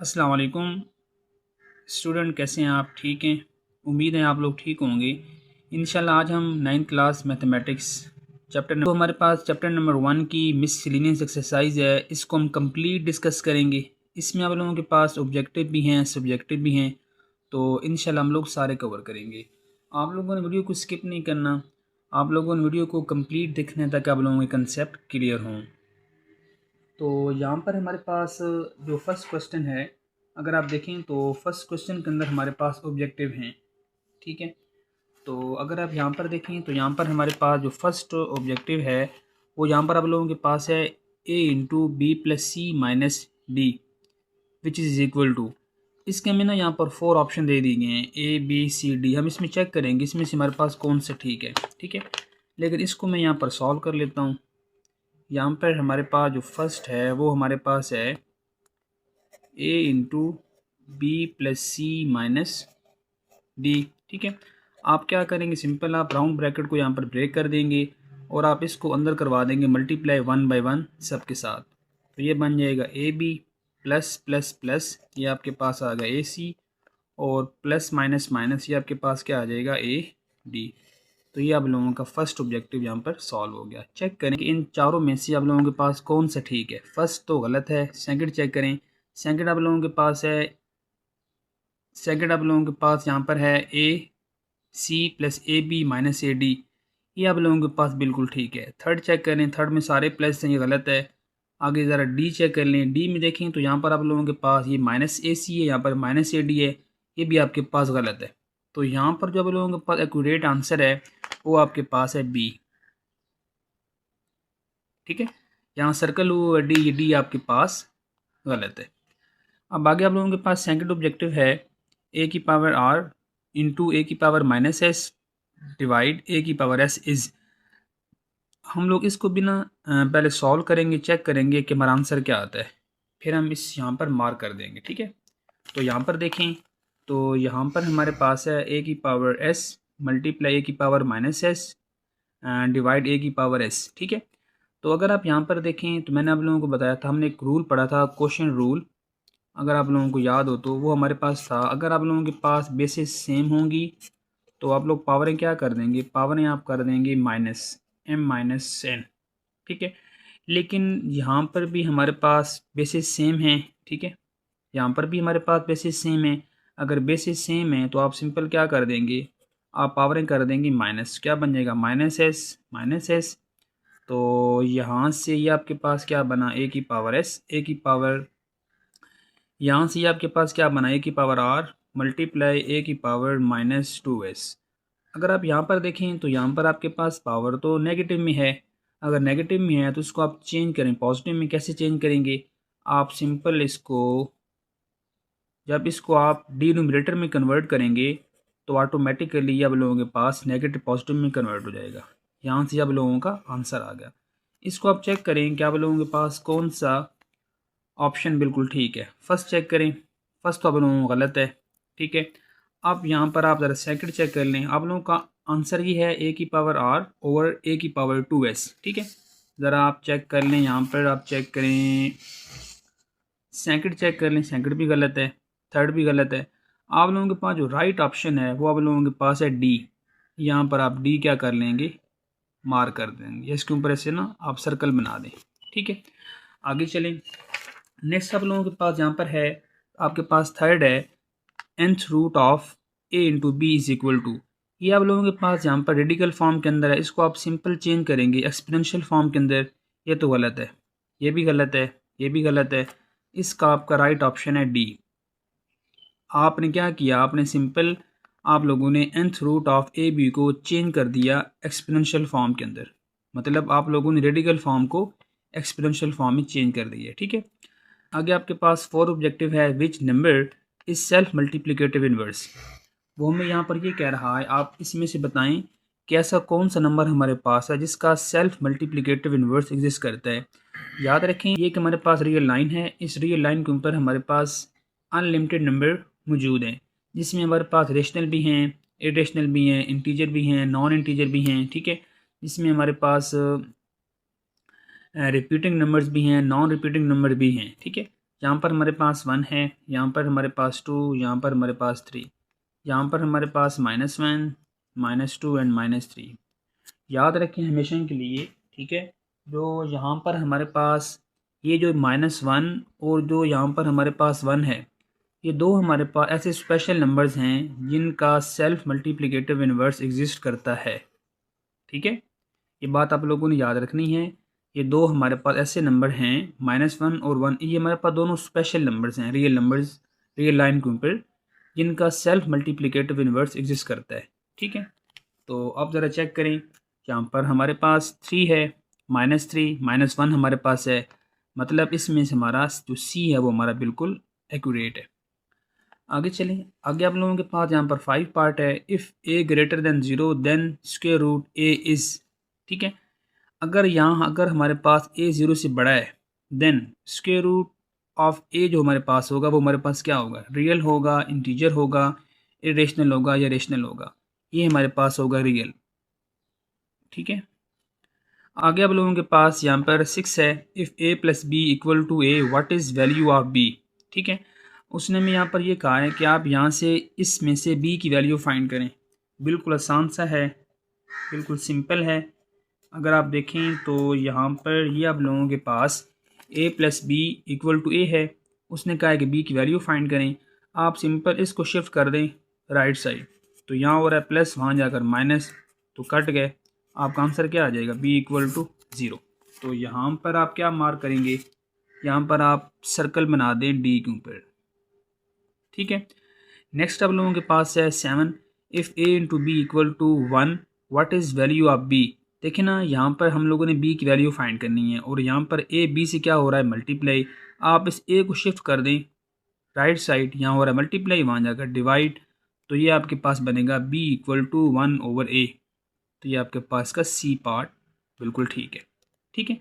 अस्सलाम वालेकुम स्टूडेंट, कैसे हैं आप? ठीक हैं? उम्मीद है आप लोग ठीक होंगे। इंशाल्लाह आज हम 9th क्लास मैथमेटिक्स हमारे पास चैप्टर नंबर 1 की मिससेलेनियस एक्सरसाइज है। इसको हम कंप्लीट डिस्कस करेंगे। इसमें आप लोगों के पास ऑब्जेक्टिव भी हैं, सब्जेक्टिव भी हैं, तो इंशाल्लाह हम लोग सारे कवर करेंगे। आप लोगों ने वीडियो को स्किप नहीं करना, आप लोगों ने वीडियो को कंप्लीट देखना है ताकि आप लोगों के कंसेप्ट क्लियर हों। तो यहाँ पर हमारे पास जो फर्स्ट क्वेश्चन है, अगर आप देखें तो फर्स्ट क्वेश्चन के अंदर हमारे पास ऑब्जेक्टिव हैं। ठीक है, तो अगर आप यहाँ पर देखें तो यहाँ पर हमारे पास जो फर्स्ट ऑब्जेक्टिव है वो यहाँ पर आप लोगों के पास है a into B plus C minus D which is equal to. इसके हमें ना यहाँ पर 4 ऑप्शन दे दिए गए हैं ए बी सी डी। हम इसमें चेक करेंगे इसमें से हमारे पास कौन सा ठीक है। ठीक है, लेकिन इसको मैं यहाँ पर सॉल्व कर लेता हूँ। यहाँ पर हमारे पास जो फर्स्ट है वो हमारे पास है a into B plus C minus D. ठीक है, आप क्या करेंगे, सिंपल आप राउंड ब्रैकेट को यहाँ पर ब्रेक कर देंगे और आप इसको अंदर करवा देंगे मल्टीप्लाई 1 बाई 1 सब के साथ। तो ये बन जाएगा A B plus plus plus, ये आपके पास आ गया ए सी, और प्लस माइनस माइनस ये आपके पास क्या आ जाएगा ए डी। तो ये आप लोगों का फर्स्ट ऑब्जेक्टिव यहाँ पर सॉल्व हो गया। चेक करें कि इन चारों में से आप लोगों के पास कौन सा ठीक है। फर्स्ट तो गलत है, सेकंड चेक करें। सेकंड आप लोगों के पास है, सेकंड आप लोगों के पास यहाँ पर है A C plus A B minus A D, ये आप लोगों के पास बिल्कुल ठीक है। थर्ड चेक करें, थर्ड में सारे प्लस हैं, ये गलत है। आगे ज़रा डी चेक कर लें। डी में देखें तो यहाँ पर आप लोगों के पास ये माइनस ए सी है, यहाँ पर माइनस ए डी है, ये भी आपके पास गलत है। तो यहाँ पर जो आप लोगों के पास एक्यूरेट आंसर है वो आपके पास है बी। ठीक है, यहाँ सर्कल हुआ डी, ये डी आपके पास गलत है। अब आगे आप लोगों के पास सेकंड ऑब्जेक्टिव है ए की पावर आर इंटू ए की पावर माइनस एस डिवाइड ए की पावर एस इज़। हम लोग इसको बिना पहले सॉल्व करेंगे, चेक करेंगे कि हमारा आंसर क्या आता है, फिर हम इस यहाँ पर मार्क कर देंगे। ठीक है, तो यहाँ पर देखें तो यहाँ पर हमारे पास है ए की पावर एस मल्टीप्लाई ए की पावर माइनस एस डिवाइड ए की पावर एस। ठीक है, तो अगर आप यहाँ पर देखें तो मैंने आप लोगों को बताया था, हमने एक रूल पढ़ा था क्वेश्चन रूल, अगर आप लोगों को याद हो तो वो हमारे पास था। अगर आप लोगों के पास बेसिस सेम होंगी तो आप लोग पावरें क्या कर देंगे, पावरें आप कर देंगे माइनस एम माइनस एन। ठीक है, लेकिन यहाँ पर भी हमारे पास बेसिस सेम है। ठीक है, यहाँ पर भी हमारे पास बेसिस सेम है। अगर बेसिस सेम है तो आप सिंपल क्या कर देंगे, आप पावरें कर देंगे माइनस, क्या बन जाएगा माइनस एस माइनस एस। तो यहाँ से ये आपके पास क्या बना ए की पावर एस, ए की पावर, यहाँ से ये आपके पास क्या बना ए की पावर आर मल्टीप्लाई ए की पावर माइनस 2s। अगर आप यहाँ पर देखें तो यहाँ पर आपके पास पावर तो नेगेटिव में है। अगर नेगेटिव में है तो इसको आप चेंज करें पॉजिटिव में। कैसे चेंज करेंगे, आप सिंपल इसको, जब इसको आप डिनोमिनेटर में कन्वर्ट करेंगे तो ऑटोमेटिकली ये आप लोगों के पास नेगेटिव पॉजिटिव में कन्वर्ट हो जाएगा। यहाँ से आप लोगों का आंसर आ गया। इसको आप चेक करें कि आप लोगों के पास कौन सा ऑप्शन बिल्कुल ठीक है। फर्स्ट चेक करें, फर्स्ट तो आप लोगों को गलत है। ठीक है, अब यहाँ पर आप ज़रा सेकंड चेक कर लें, आप लोगों का आंसर ये है ए की पावर आर ओवर ए की पावर 2s। ठीक है, ज़रा आप चेक कर लें, यहाँ पर आप चेक करें, सेकंड चेक कर लें, सेकंड भी गलत है, थर्ड भी गलत है। आप लोगों के पास जो राइट ऑप्शन है वो आप लोगों के पास है डी। यहाँ पर आप डी क्या कर लेंगे, मार्क कर देंगे, इसके ऊपर ऐसे ना आप सर्कल बना दें। ठीक है, आगे चलें। नेक्स्ट आप लोगों के पास यहाँ पर है, आपके पास थर्ड है nth root of a into B is equal to. ये आप लोगों के पास यहाँ पर रेडिकल फॉर्म के अंदर है, इसको आप सिंपल चेंज करेंगे एक्सपोनेंशियल फॉर्म के अंदर। ये तो गलत है, ये भी गलत है, ये भी गलत है। इसका आपका राइट ऑप्शन है डी। आपने क्या किया, आपने सिंपल आप लोगों ने nth root of A B को चेंज कर दिया एक्सपोनेंशियल फॉर्म के अंदर, मतलब आप लोगों ने रेडिकल फॉर्म को एक्सपोनेंशियल फॉर्म में चेंज कर दिया। ठीक है, आगे आपके पास 4 ऑब्जेक्टिव है which number is self multiplicative inverse. वो हमें यहाँ पर ये कह रहा है आप इसमें से बताएं कि ऐसा कौन सा नंबर हमारे पास है जिसका सेल्फ मल्टीप्लिकेटिव इनवर्स एग्जिस्ट करता है। याद रखें ये कि हमारे पास रियल लाइन है, इस रियल लाइन के ऊपर हमारे पास अनलिमिटेड नंबर मौजूद हैं, जिसमें हमारे पास रेशनल भी हैं, इरेशनल भी हैं, इंटीजर भी हैं, नॉन इंटीजर भी हैं। ठीक है, जिसमें हमारे पास रिपीटिंग नंबर्स भी हैं, नॉन रिपीटिंग नंबर भी हैं। ठीक है, यहाँ पर हमारे पास 1 है, यहाँ पर हमारे पास 2, यहाँ पर हमारे पास 3, यहाँ पर हमारे पास -1, -2 एंड -3। याद रखें हमेशा के लिए, ठीक है। जो यहाँ पर हमारे पास ये जो -1 और जो यहाँ पर हमारे पास 1 है, ये दो हमारे पास ऐसे स्पेशल नंबर्स हैं जिनका सेल्फ मल्टीप्लिकेटिव इन्वर्स एग्जिस्ट करता है, ठीक है। ये बात आप लोगों ने याद रखनी है। ये दो हमारे पास ऐसे नंबर हैं -1 और 1, ये हमारे पास दोनों स्पेशल नंबर्स हैं, रियल नंबर्स, रियल लाइन के ऊपर, जिनका सेल्फ मल्टीप्लिकेटिव इन्वर्स एग्जिस्ट करता है, ठीक है। तो अब ज़रा चेक करें, यहाँ पर हमारे पास 3 है, -3 -1 हमारे पास है, मतलब इसमें से हमारा जो सी है वो हमारा बिल्कुल एक्यूरेट है। आगे चलें, आगे आप लोगों के पास यहाँ पर 5 पार्ट है। If A greater than 0 then square root A is, ठीक है। अगर हमारे पास ए 0 से बड़ा है, देन स्क्वायर रूट ऑफ ए जो हमारे पास होगा वो हमारे पास क्या होगा, रियल होगा, इंटीजर होगा, इरेशनल होगा या रेशनल होगा। ये हमारे पास होगा रियल, ठीक है। आगे आप लोगों के पास यहाँ पर 6 है। If A plus B equal to A what is value of B, ठीक है। उसने में यहाँ पर ये कहा है कि आप यहाँ से इसमें से बी की वैल्यू फाइंड करें। बिल्कुल आसान सा है, बिल्कुल सिंपल है। अगर आप देखें तो यहाँ पर ये आप लोगों के पास a plus B equal to A है, उसने कहा है कि b की वैल्यू फाइंड करें। आप सिंपल इसको शिफ्ट कर दें राइट साइड, तो यहाँ हो रहा है प्लस, वहाँ जाकर माइनस, तो कट गए, आपका आंसर क्या आ जाएगा, b इक्वल टू 0। तो यहाँ पर आप क्या मार्क करेंगे, यहाँ पर आप सर्कल बना दें d के ऊपर, ठीक है। नेक्स्ट आप लोगों के पास है 7। If a into B equal to 1 what is value of b। देखिए ना, यहाँ पर हम लोगों ने b की वैल्यू फाइंड करनी है और यहाँ पर a b से क्या हो रहा है, मल्टीप्लाई। आप इस a को शिफ्ट कर दें राइट साइड, यहाँ हो रहा है मल्टीप्लाई, वहाँ जाकर डिवाइड, तो ये आपके पास बनेगा b इक्वल टू 1/a। तो ये आपके पास का c पार्ट बिल्कुल ठीक है, ठीक है।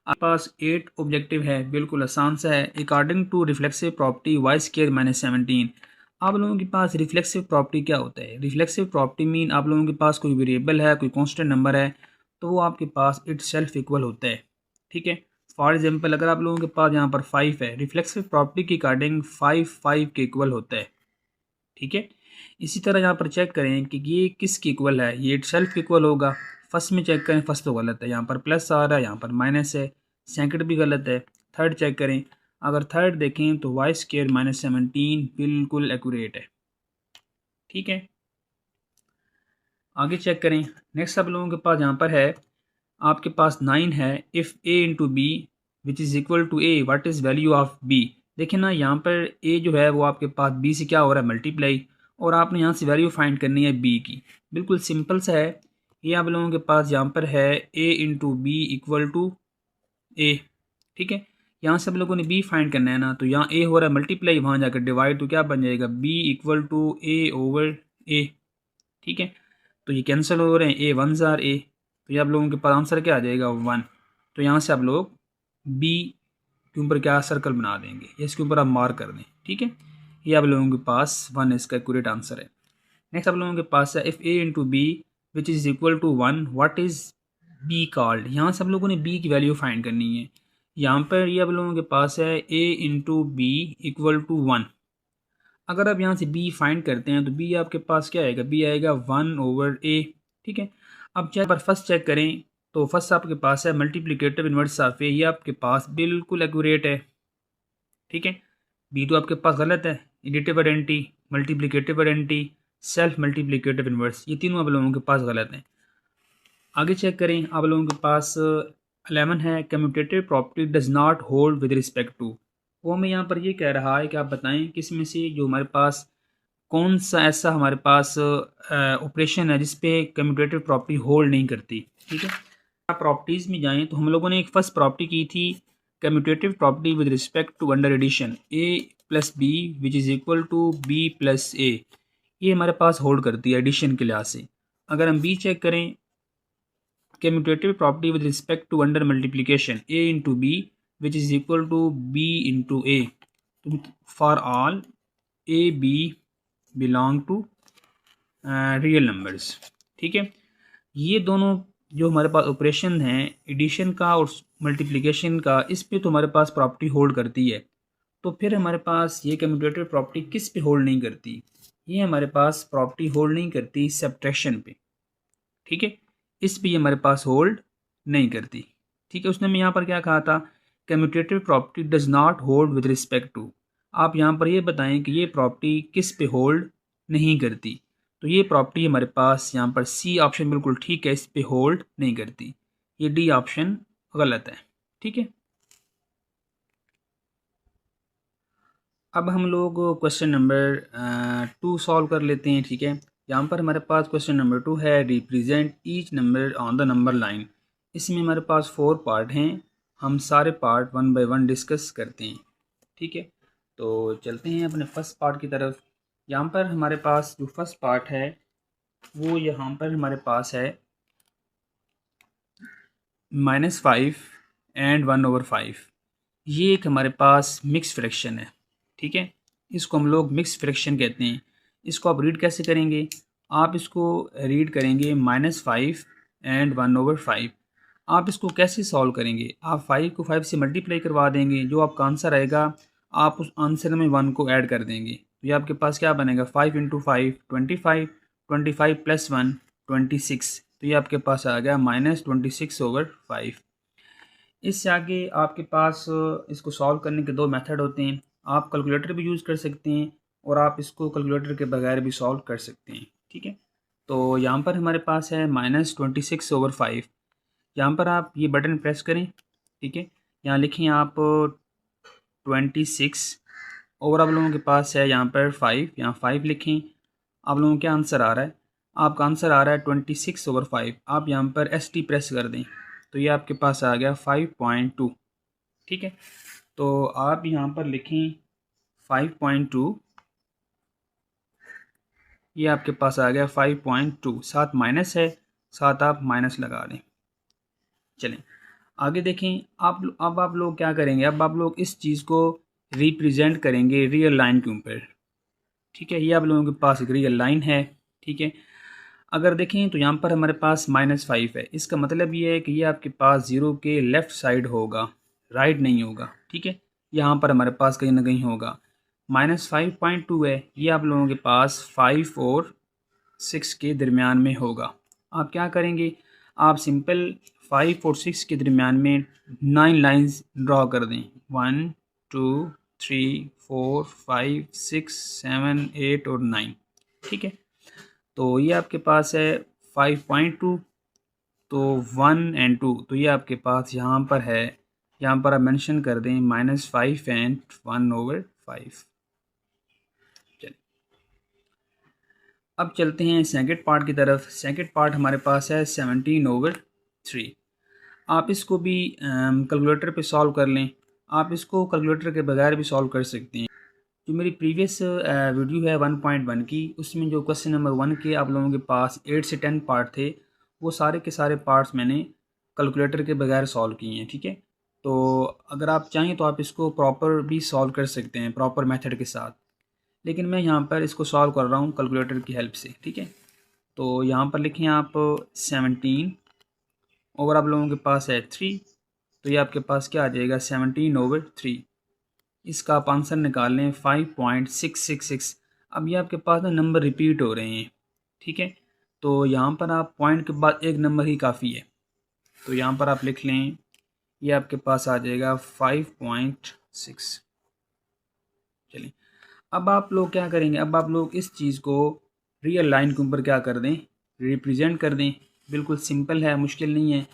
आपके पास 8 ऑब्जेक्टिव है, बिल्कुल आसान सा है। According to reflexive property y square -17। आप लोगों के पास रिफ्लेक्सिव प्रॉपर्टी क्या होता है, रिफ्लेक्सिव प्रॉपर्टी मीन आप लोगों के पास कोई वेरिएबल है, कोई कांस्टेंट नंबर है, तो वो आपके पास इट सेल्फ इक्वल होता है, ठीक है। फॉर एग्जांपल अगर आप लोगों के पास यहाँ पर 5 है, रिफ्लेक्सिव प्रॉपर्टी के अकॉर्डिंग 5 5 के इक्वल होता है, ठीक है। इसी तरह यहाँ पर चेक करें कि ये किसके इक्वल है, ये इट सेल्फ इक्वल होगा। फर्स्ट में चेक करें, फर्स्ट तो गलत है, यहाँ पर प्लस आ रहा है, यहाँ पर माइनस है। सेकंड भी गलत है। थर्ड चेक करें, अगर थर्ड देखें तो वाई स्क्वायर -17 बिल्कुल एक्यूरेट है, ठीक है। आगे चेक करें, नेक्स्ट आप लोगों के पास यहाँ पर है, आपके पास 9 है। If a into B which is equal to a what is value of b। देखिए ना, यहाँ पर a जो है वो आपके पास b से क्या हो रहा है, मल्टीप्लाई, और आपने यहाँ से वैल्यू फाइंड करनी है b की। बिल्कुल सिंपल सा है। ये आप लोगों के पास यहाँ पर है a into B equal to a, ठीक है। यहाँ से आप लोगों ने b फाइंड करना है ना, तो यहाँ a हो रहा है मल्टीप्लाई, वहाँ जाकर डिवाइड, तो क्या बन जाएगा, b इक्वल टू a/a, ठीक है। तो ये कैंसिल हो रहे हैं, a 1 ज़ार a, तो ये आप लोगों के पास आंसर क्या आ जाएगा, 1। तो यहाँ से आप लोग b के ऊपर क्या सर्कल बना देंगे, इसके ऊपर आप मार्क कर दें, ठीक है। ये आप लोगों के पास 1 इसका एक्यूरेट आंसर है। नेक्स्ट आप लोगों के पास है, if a into B which is equal to 1 what is b called. यहाँ से आप लोगों ने b की वैल्यू फाइंड करनी है। यहाँ पर ये आप लोगों के पास है a into B equal to 1। अगर आप यहाँ से b फाइंड करते हैं तो b आपके पास क्या आएगा, b आएगा 1/a, ठीक है। अब चेक पर फर्स्ट चेक करें, तो फर्स्ट आपके पास है मल्टीप्लिकेटिव इन्वर्स ऑफ a, ये आपके पास बिल्कुल एक्यूरेट है, ठीक है। b तो आपके पास गलत है, additive identity, multiplicative identity, self multiplicative inverse, ये तीनों आप लोगों के पास गलत हैं। आगे चेक करें, आप लोगों के पास 11 है। Commutative property does not hold with respect to. वो हमें यहाँ पर ये कह रहा है कि आप बताएं किस में से जो हमारे पास कौन सा ऐसा हमारे पास ऑपरेशन है जिस पे कम्यूटेटिव प्रॉपर्टी होल्ड नहीं करती, ठीक है। आप प्रॉपर्टीज़ में जाएं तो हम लोगों ने एक फर्स्ट प्रॉपर्टी की थी, commutative property with respect to under addition a plus B which is equal to b plus a। ये हमारे पास होल्ड करती है एडिशन के लिहाज से। अगर हम b चेक करें, commutative property with respect to under multiplication a into B which is equal to b into a for all a b belong to real numbers, ठीक है। ये दोनों जो हमारे पास ऑपरेशन हैं एडिशन का और मल्टीप्लिकेशन का, इस पे तो हमारे पास प्रॉपर्टी होल्ड करती है। तो फिर हमारे पास ये कम्यूटेटिव प्रॉपर्टी किस पे होल्ड नहीं करती? ये हमारे पास प्रॉपर्टी होल्ड नहीं करती सब्ट्रैक्शन पे, ठीक है, इस पे ये हमारे पास होल्ड नहीं करती, ठीक है। उसने मैं यहाँ पर क्या कहा था, commutative property does not hold with respect to. आप यहाँ पर ये बताएं कि ये प्रॉपर्टी किस पे होल्ड नहीं करती। तो ये प्रॉपर्टी हमारे पास यहाँ पर सी ऑप्शन बिल्कुल ठीक है, इस पे होल्ड नहीं करती। ये डी ऑप्शन गलत है, ठीक है। अब हम लोग क्वेश्चन नंबर 2 सॉल्व कर लेते हैं, ठीक है। यहाँ पर हमारे पास क्वेश्चन नंबर 2 है, represent each number on the number line. इसमें हमारे पास 4 पार्ट हैं, हम सारे पार्ट 1 बाय 1 डिस्कस करते हैं, ठीक है। तो चलते हैं अपने फर्स्ट पार्ट की तरफ। यहाँ पर हमारे पास जो फर्स्ट पार्ट है वो यहाँ पर हमारे पास है -5 एंड 1/5। ये एक हमारे पास मिक्स फ्रैक्शन है, ठीक है। इसको हम लोग मिक्स फ्रैक्शन कहते हैं। इसको आप रीड कैसे करेंगे? आप इसको रीड करेंगे -5 एंड 1/5। आप इसको कैसे सॉल्व करेंगे? आप 5 को 5 से मल्टीप्लाई करवा देंगे, जो आपका आंसर आएगा आप उस आंसर में 1 को ऐड कर देंगे। तो ये आपके पास क्या बनेगा, 5 × 5 25, 25 + 1 26। तो ये आपके पास आ गया -26/5। इससे आगे आपके पास इसको सॉल्व करने के 2 मेथड होते हैं। आप कैलकुलेटर भी यूज़ कर सकते हैं और आप इसको कैलकुलेटर के बगैर भी सॉल्व कर सकते हैं, ठीक है। तो यहाँ पर हमारे पास है -26/5। यहाँ पर आप ये बटन प्रेस करें, ठीक है। यहाँ लिखें आप 26 और आप लोगों के पास है यहाँ पर 5, यहाँ 5 लिखें। आप लोगों का आंसर आ रहा है, आपका आंसर आ रहा है 26/5। आप यहाँ पर ST प्रेस कर दें तो ये आपके पास आ गया 5.2, ठीक है। तो आप यहाँ पर लिखें 5.2, ये आपके पास आ गया 5.2। साथ माइनस है, साथ आप माइनस लगा दें। चलें आगे देखें। अब आप लोग क्या करेंगे, अब आप लोग इस चीज़ को रिप्रेजेंट करेंगे रियल लाइन के ऊपर, ठीक है। ये आप लोगों के पास एक रियल लाइन है, ठीक है। अगर देखें तो यहाँ पर हमारे पास -5 है, इसका मतलब ये है कि ये आपके पास 0 के लेफ़्ट साइड होगा, राइट नहीं होगा, ठीक है। यहाँ पर हमारे पास कहीं ना कहीं होगा। -5.2 है, ये आप लोगों के पास 5 और 6 के दरमियान में होगा। आप क्या करेंगे, आप सिंपल 5 और 6 के दरमियान में 9 लाइंस ड्रॉ कर दें। 1 2 3 4 5 6 7 8 और 9, ठीक है। तो ये आपके पास है 5.2, तो 1 और 2, तो ये आपके पास यहाँ पर है। यहाँ पर आप मेंशन कर दें -5 एंड 1/5। चलिए अब चलते हैं सेकंड पार्ट की तरफ। सेकंड पार्ट हमारे पास है 17/3। आप इसको भी कैलकुलेटर पे सॉल्व कर लें, आप इसको कैलकुलेटर के बगैर भी सॉल्व कर सकते हैं। जो मेरी प्रीवियस वीडियो है 1.1 की, उसमें जो क्वेश्चन नंबर 1 के आप लोगों के पास 8 से 10 पार्ट थे, वो सारे के सारे पार्ट्स मैंने कैलकुलेटर के बगैर सॉल्व किए हैं, ठीक है। तो अगर आप चाहें तो आप इसको प्रॉपर भी सॉल्व कर सकते हैं, प्रॉपर मेथड के साथ, लेकिन मैं यहाँ पर इसको सॉल्व कर रहा हूँ कैलकुलेटर की हेल्प से, ठीक है। तो यहाँ पर लिखें आप 17 और आप लोगों के पास है 3, तो ये आपके पास क्या आ जाएगा 17/3। इसका आप आंसर निकाल लें 5.666। अब ये आपके पास ना नंबर रिपीट हो रहे हैं, ठीक है। तो यहाँ पर आप पॉइंट के बाद एक नंबर ही काफ़ी है, तो यहाँ पर आप लिख लें, ये आपके पास आ जाएगा 5.6। चलिए अब आप लोग क्या करेंगे, अब आप लोग इस चीज़ को रियल लाइन के ऊपर क्या कर दें, रिप्रेजेंट कर दें। बिल्कुल सिंपल है, मुश्किल नहीं है।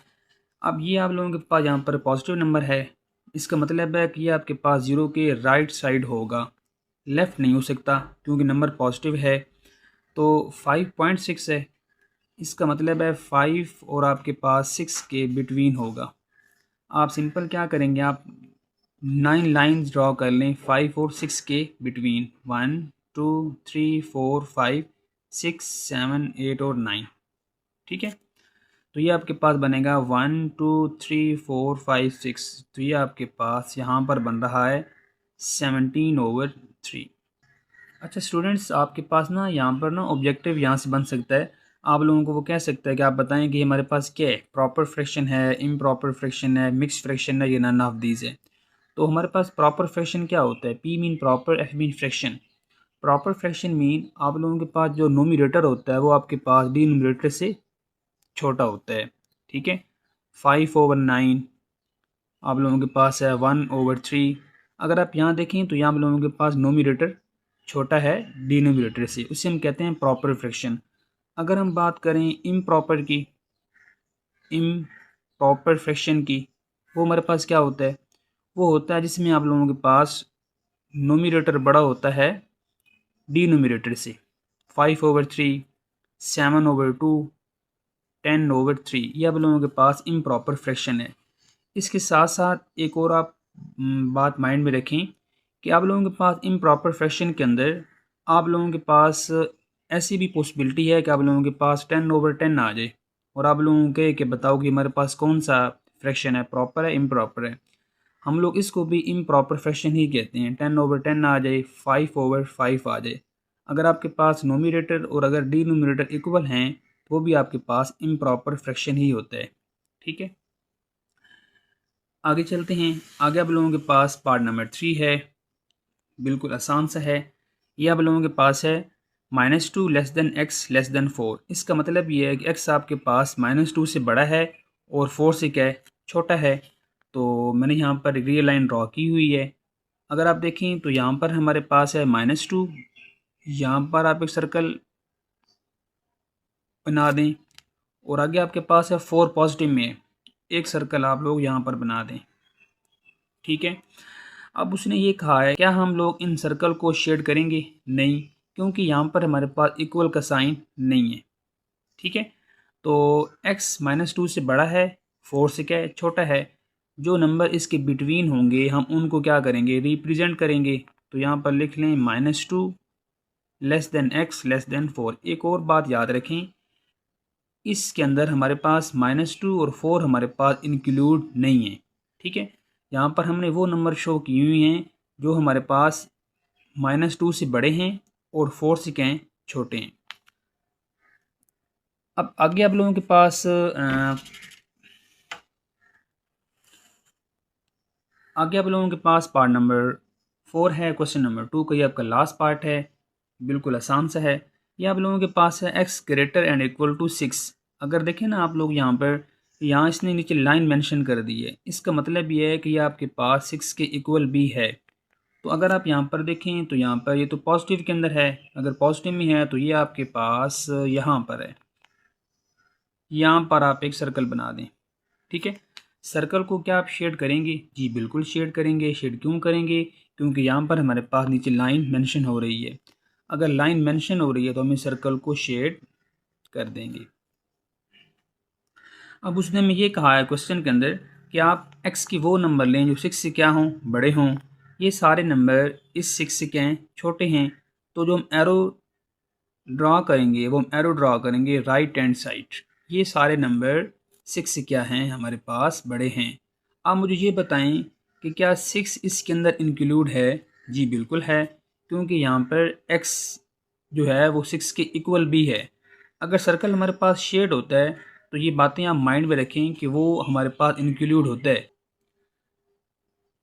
अब ये आप लोगों के पास यहाँ पर पॉजिटिव नंबर है, इसका मतलब है कि ये आपके पास 0 के राइट साइड होगा, लेफ़्ट नहीं हो सकता क्योंकि नंबर पॉजिटिव है। तो 5.6 है, इसका मतलब है 5 और आपके पास 6 के बिटवीन होगा। आप सिंपल क्या करेंगे, आप 9 लाइंस ड्रॉ कर लें 5 और 6 के बिटवीन, 1 2 3 4 5 6 7 8 और 9, ठीक है। तो ये आपके पास बनेगा 1 2 3 4 5 6। तो ये आपके पास यहाँ पर बन रहा है 17/3। अच्छा स्टूडेंट्स, आपके पास ना यहाँ पर ना ऑब्जेक्टिव यहाँ से बन सकता है। आप लोगों को वो कह सकता है कि आप बताएं कि हमारे पास क्या है, प्रॉपर फ्रैक्शन है, इम्प्रॉपर फ्रैक्शन है, मिक्स फ्रैक्शन है, ये नन ऑफ दीज है। तो हमारे पास प्रॉपर फ्रैक्शन क्या होता है, P mean proper, F mean fraction. Proper fraction mean आप लोगों के पास जो नोमिनेटर होता है वो आपके पास डिनोमिनेटर से छोटा होता है, ठीक है। 5/9 आप लोगों के पास है 1/3। अगर आप यहाँ देखें तो यहाँ आप लोगों के पास नोमिनेटर छोटा है डिनोमिनेटर से, उसे हम कहते हैं प्रॉपर फ्रैक्शन। अगर हम बात करें इम्प्रॉपर की, इम्प्रॉपर फ्रैक्शन की, वो हमारे पास क्या होता है, वो होता है जिसमें आप लोगों के पास नोमिनेटर बड़ा होता है डिनोमिनेटर से। 5/3, 7/2, 10/3, ये आप लोगों के पास इम्प्रॉपर फ्रैक्शन है। इसके साथ साथ एक और आप बात माइंड में रखें कि आप लोगों के पास इम्प्रॉपर फ्रैक्शन के अंदर आप लोगों के पास ऐसी भी पॉसिबिलिटी है कि आप लोगों के पास 10/10 आ जाए और आप लोगों के कि बताओ कि हमारे पास कौन सा फ्रैक्शन है, प्रॉपर है इम्प्रॉपर है। हम लोग इसको भी इम्प्रॉपर फ्रैक्शन ही कहते हैं। 10/10 आ जाए, 5/5 आ जाए, अगर आपके पास नोमिनेटर और अगर डिनोमिनेटर इक्वल हैं तो वो भी आपके पास इम्प्रॉपर फ्रैक्शन ही होता है, ठीक है। आगे चलते हैं। आगे आप लोगों के पास पार्ट नंबर 3 है, बिल्कुल आसान सा है। ये आप लोगों के पास है -2 less than x less than 4। इसका मतलब ये है कि x आपके पास -2 से बड़ा है और 4 से क्या है, छोटा है। तो मैंने यहाँ पर एक रियल लाइन ड्रॉ की हुई है। अगर आप देखें तो यहाँ पर हमारे पास है -2, यहाँ पर आप एक सर्कल बना दें और आगे आपके पास है 4 पॉजिटिव में एक सर्कल आप लोग यहाँ पर बना दें, ठीक है। अब उसने ये कहा है क्या हम लोग इन सर्कल को शेड करेंगे, नहीं, क्योंकि यहाँ पर हमारे पास इक्वल का साइन नहीं है, ठीक है। तो x -2 से बड़ा है, 4 से क्या है, छोटा है। जो नंबर इसके बिटवीन होंगे हम उनको क्या करेंगे, रिप्रेजेंट करेंगे। तो यहाँ पर लिख लें -2 less than x less than 4। एक और बात याद रखें, इसके अंदर हमारे पास -2 और 4 हमारे पास इंक्लूड नहीं है, ठीक है। यहाँ पर हमने वो नंबर शो किए हुए हैं जो हमारे पास -2 से बड़े हैं और 4 से क्या हैं, छोटे हैं। अब आगे आप लोगों के पास पार्ट नंबर 4 है, क्वेश्चन नंबर 2 का ये आपका लास्ट पार्ट है, बिल्कुल आसान सा है। ये आप लोगों के पास है x greater and equal to 6। अगर देखें ना आप लोग यहाँ पर, यहाँ इसने नीचे लाइन मेंशन कर दी है, इसका मतलब ये है कि ये आपके पास 6 के इक्वल भी है। तो अगर आप यहाँ पर देखें तो यहाँ पर ये तो पॉजिटिव के अंदर है, अगर पॉजिटिव में है तो ये आपके पास यहाँ पर है, यहाँ पर आप एक सर्कल बना दें, ठीक है। सर्कल को क्या आप शेड करेंगे, जी बिल्कुल शेड करेंगे। शेड क्यों करेंगे, क्योंकि यहाँ पर हमारे पास नीचे लाइन मेंशन हो रही है। अगर लाइन मेंशन हो रही है तो हम इस सर्कल को शेड कर देंगे। अब उसने हमें ये कहा है क्वेश्चन के अंदर कि आप x की वो नंबर लें जो 6 से क्या हों, बड़े हों। ये सारे नंबर इस 6 से क्या हैं, छोटे हैं। तो जो हम एरो ड्रा करेंगे वो हम एरो ड्रा करेंगे राइट हैंड साइड। ये सारे नंबर 6 से क्या हैं, हमारे पास बड़े हैं। आप मुझे ये बताएं कि क्या 6 इसके अंदर इंक्लूड है, जी बिल्कुल है, क्योंकि यहाँ पर x जो है वो 6 के इक्वल भी है। अगर सर्कल हमारे पास शेड होता है तो ये बातें आप माइंड में रखें कि वो हमारे पास इंक्लूड होता है।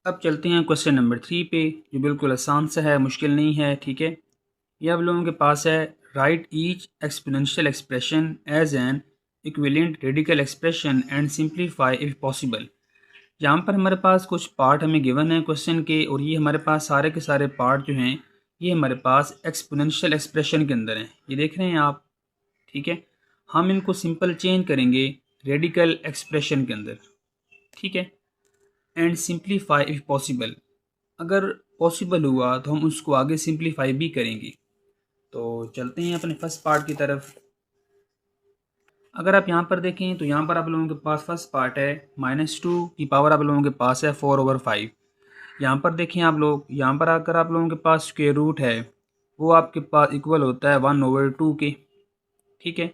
अब चलते हैं क्वेश्चन नंबर 3 पे, जो बिल्कुल आसान सा है, मुश्किल नहीं है, ठीक है। ये आप लोगों के पास है write each exponential expression as an equivalent radical expression and simplify if possible. यहाँ पर हमारे पास कुछ पार्ट हमें गिवन है क्वेश्चन के, और ये हमारे पास सारे के सारे पार्ट जो हैं ये हमारे पास एक्सपोनेंशियल एक्सप्रेशन के अंदर हैं, ये देख रहे हैं आप, ठीक है। हम इनको सिंपल चेंज करेंगे रेडिकल एक्सप्रेशन के अंदर, ठीक है। एंड सिंप्लीफाई इफ पॉसिबल, अगर पॉसिबल हुआ तो हम उसको आगे सिंप्लीफाई भी करेंगे। तो चलते हैं अपने फर्स्ट पार्ट की तरफ। अगर आप यहाँ पर देखें तो यहाँ पर आप लोगों के पास फर्स्ट पार्ट है -2 की पावर आप लोगों के पास है 4/5। यहाँ पर देखें आप लोग, यहाँ पर आकर आप लोगों के पास स्क्वायर रूट है वो आपके पास इक्वल होता है 1/2 के, ठीक है।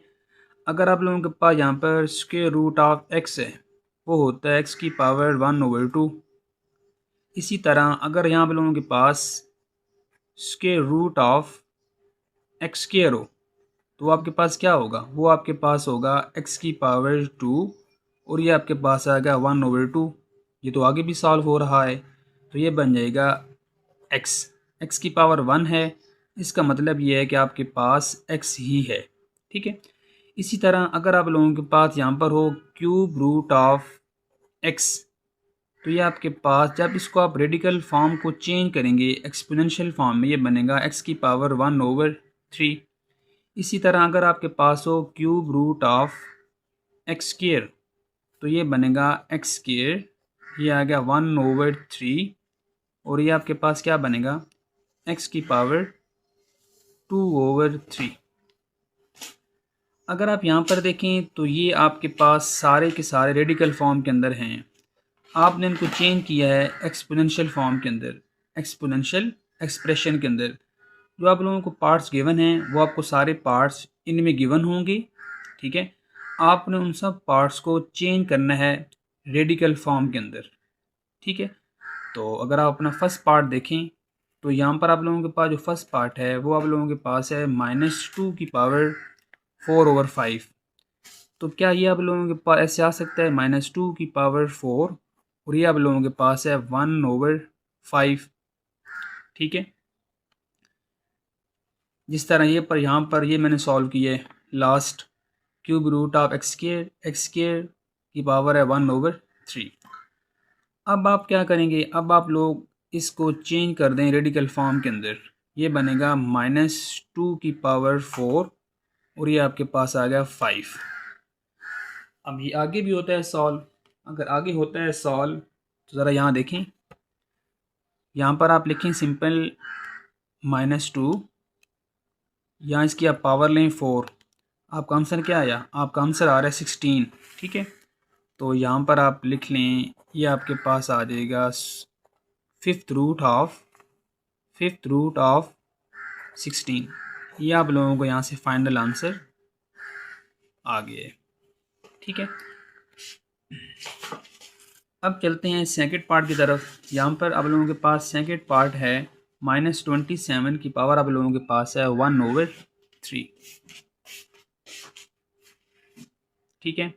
अगर आप लोगों के पास यहाँ पर स्क्वायर रूट ऑफ x है वो होता है x की पावर 1/2। इसी तरह अगर यहाँ आप लोगों के पास square root of x square हो तो आपके पास क्या होगा, वो आपके पास होगा x की पावर 2 और ये आपके पास आएगा 1/2। ये तो आगे भी सॉल्व हो रहा है। तो ये बन जाएगा x की पावर 1 है, इसका मतलब ये है कि आपके पास x ही है। ठीक है, इसी तरह अगर आप लोगों के पास यहाँ पर हो क्यूब रूट ऑफ x, तो ये आपके पास जब इसको आप रेडिकल फॉर्म को चेंज करेंगे एक्सपोनेंशियल फॉर्म में, ये बनेगा x की पावर 1/3। इसी तरह अगर आपके पास हो cube root of x square, तो ये बनेगा x स्क्वायर, ये आ गया 1/3, और ये आपके पास क्या बनेगा x की पावर 2/3। अगर आप यहाँ पर देखें तो ये आपके पास सारे के सारे रेडिकल फॉर्म के अंदर हैं, आपने इनको चेंज किया है एक्सपोनेंशियल फॉर्म के अंदर, एक्सपोनेंशियल एक्सप्रेशन के अंदर। जो आप लोगों को पार्ट्स गिवन हैं वो आपको सारे पार्ट्स इनमें गिवन होंगे। ठीक है, आपने उन सब पार्ट्स को चेंज करना है रेडिकल फॉर्म के अंदर। ठीक है, तो अगर आप अपना फर्स्ट पार्ट देखें तो यहाँ पर आप लोगों के पास जो फर्स्ट पार्ट है वो आप लोगों के पास है -2 की पावर 4/5। तो क्या ये आप लोगों के पास ऐसे आ सकता है -2 की पावर 4, और ये आप लोगों के पास है 1/5। ठीक है, जिस तरह ये पर यहाँ पर ये मैंने सॉल्व किया है last, cube root of x square की पावर है 1/3। अब आप क्या करेंगे, अब आप लोग इसको चेंज कर दें रेडिकल फॉर्म के अंदर, ये बनेगा -2 की पावर 4, और ये आपके पास आ गया 5। अब ये आगे भी होता है सॉल्व, अगर आगे होता है सॉल्व तो ज़रा यहाँ देखें, यहाँ पर आप लिखें सिंपल -2, यहाँ इसकी आप पावर लें 4, आपका आंसर क्या आया, आपका आंसर आ रहा है 16। ठीक है, तो यहाँ पर आप लिख लें, ये आपके पास आ जाएगा फिफ्थ रूट ऑफ 16। ये आप लोगों को यहाँ से फाइनल आंसर आ गया है। ठीक है, अब चलते हैं सेकंड पार्ट की तरफ। यहाँ पर आप लोगों के पास सेकंड पार्ट है -27 की पावर आप लोगों के पास है 1/3। ठीक है,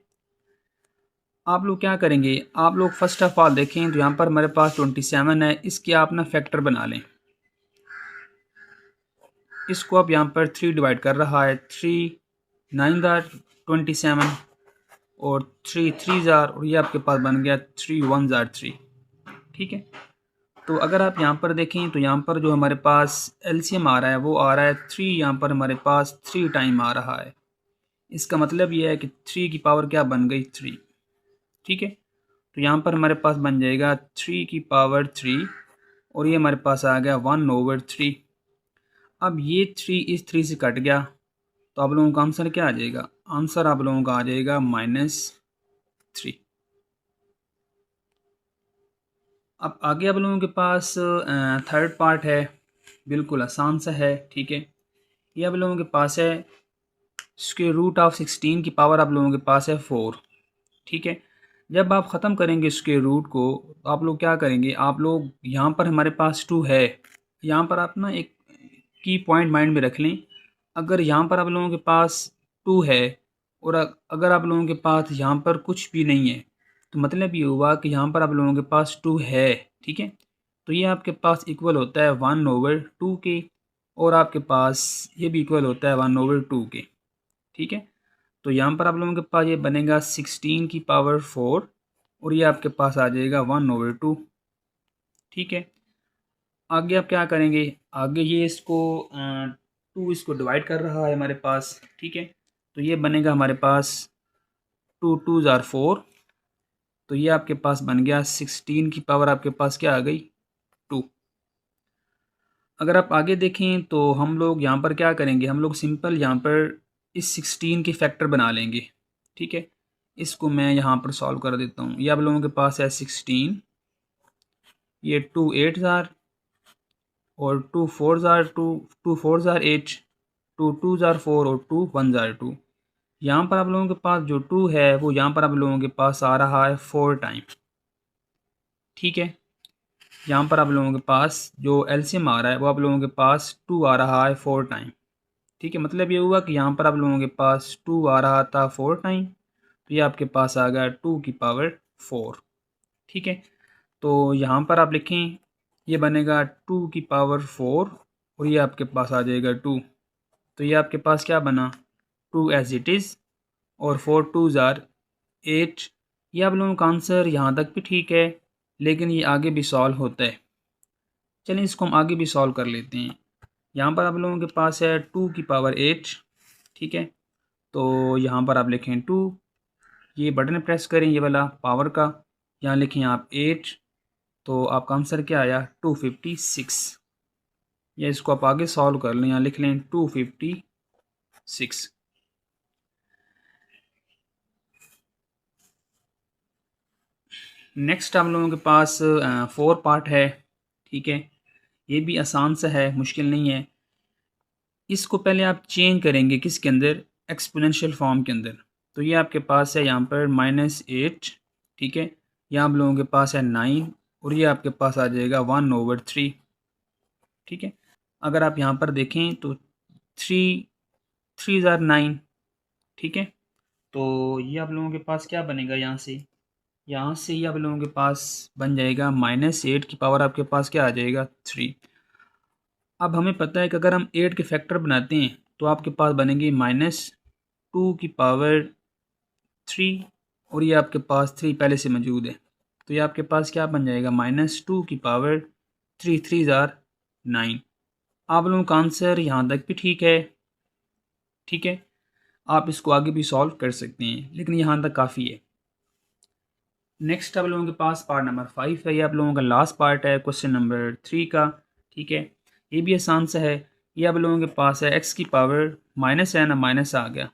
आप लोग क्या करेंगे, आप लोग फर्स्ट ऑफ ऑल देखें तो यहाँ पर हमारे पास 27 है, इसके आप ना फैक्टर बना लें। इसको आप यहाँ पर 3 डिवाइड कर रहा है, 3 9 27, और 3 3 और ये आपके पास बन गया 3 1 3। ठीक है, तो अगर आप यहाँ पर देखें तो यहाँ पर जो हमारे पास एलसीएम आ रहा है वो आ रहा है 3, यहाँ पर हमारे पास 3 टाइम आ रहा है। इसका मतलब ये है कि 3 की पावर क्या बन गई 3। ठीक है, तो यहाँ पर हमारे पास बन जाएगा 3 की पावर 3, और ये हमारे पास आ गया 1/3। अब ये 3 इस 3 से कट गया, तो आप लोगों का आंसर क्या आ जाएगा, आंसर आप लोगों का आ जाएगा -3। अब आगे आप लोगों के पास थर्ड पार्ट है, बिल्कुल आसान सा है। ठीक है, ये आप लोगों के पास है स्क्वायर रूट ऑफ 16 की पावर आप लोगों के पास है 4। ठीक है, जब आप ख़त्म करेंगे स्क्वायर रूट को तो आप लोग क्या करेंगे, आप लोग यहाँ पर हमारे पास 2 है, यहाँ पर आप ना एक की पॉइंट माइंड में रख लें, अगर यहाँ पर आप लोगों के पास 2 है और अगर आप लोगों के पास यहाँ पर कुछ भी नहीं है, तो मतलब ये हुआ कि यहाँ पर आप लोगों के पास 2 है। ठीक है, तो ये आपके पास इक्वल होता है 1/2 के, और आपके पास ये भी इक्वल होता है 1/2 के। ठीक है, तो यहाँ पर आप लोगों के पास ये बनेगा 16 की पावर 4, और ये आपके पास आ जाएगा 1/2। ठीक है, आगे आप क्या करेंगे, आगे ये इसको 2 इसको डिवाइड कर रहा है हमारे पास। ठीक है, तो ये बनेगा हमारे पास 2 2 4, तो ये आपके पास बन गया 16 की पावर आपके पास क्या आ गई 2। अगर आप आगे देखें तो हम लोग यहाँ पर क्या करेंगे, हम लोग सिंपल यहाँ पर इस 16 के फैक्टर बना लेंगे। ठीक है, इसको मैं यहाँ पर सॉल्व कर देता हूँ। ये आप लोगों के पास है 16, ये 2 8 और 2 4 2 4 8, 2 2 4 और 2 1 2। यहाँ पर आप लोगों के पास जो 2 है वो यहाँ पर आप लोगों के पास आ रहा है 4 टाइम। ठीक है, यहाँ पर आप लोगों के पास जो एलसीएम आ रहा है वो आप लोगों के पास 2 आ रहा है 4 टाइम। ठीक है, मतलब ये हुआ कि यहाँ पर आप लोगों के पास 2 आ रहा था 4 टाइम, तो ये आपके पास आ गया 2 की पावर 4। ठीक है, तो यहाँ पर आप लिखें ये बनेगा 2 की पावर 4 और ये आपके पास आ जाएगा 2। तो ये आपके पास क्या बना 2 एज इट इज़ और 4 2 ज़ार 8। ये आप लोगों का आंसर यहाँ तक भी ठीक है, लेकिन ये आगे भी सॉल्व होता है। चलिए इसको हम आगे भी सॉल्व कर लेते हैं। यहाँ पर आप लोगों के पास है 2 की पावर 8, ठीक है। तो यहाँ पर आप लिखें 2, ये बटन प्रेस करें ये वाला पावर का, यहाँ लिखें आप 8, तो आपका आंसर क्या आया 256। या इसको आप आगे सॉल्व कर लें, यहाँ लिख लें 256। नेक्स्ट आप लोगों के पास 4 पार्ट है, ठीक है। ये भी आसान सा है, मुश्किल नहीं है। इसको पहले आप चेंज करेंगे किसके अंदर, एक्सपोनेंशियल फॉर्म के अंदर। तो ये आपके पास है यहाँ पर -8, ठीक है। यहाँ आप लोगों के पास है 9 और ये आपके पास आ जाएगा 1/3, ठीक है। अगर आप यहाँ पर देखें तो 3 × 9, ठीक है। तो ये आप लोगों के पास क्या बनेगा, यहाँ से ये आप लोगों के पास बन जाएगा -8 की पावर आपके पास क्या आ जाएगा 3। अब हमें पता है कि अगर हम 8 के फैक्टर बनाते हैं तो आपके पास बनेंगे -2 की पावर 3 और ये आपके पास 3 पहले से मौजूद है। तो ये आपके पास क्या बन जाएगा -2 की पावर 3 3 ज़ार 9। आप लोगों का आंसर यहाँ तक भी ठीक है, ठीक है। आप इसको आगे भी सॉल्व कर सकते हैं, लेकिन यहाँ तक काफ़ी है। नेक्स्ट आप लोगों के पास पार्ट नंबर 5 है। ये आप लोगों का लास्ट पार्ट है क्वेश्चन नंबर 3 का, ठीक है। ये भी आसान सा है। ये आप लोगों के पास है x की पावर माइनस है ना, माइनस आ गया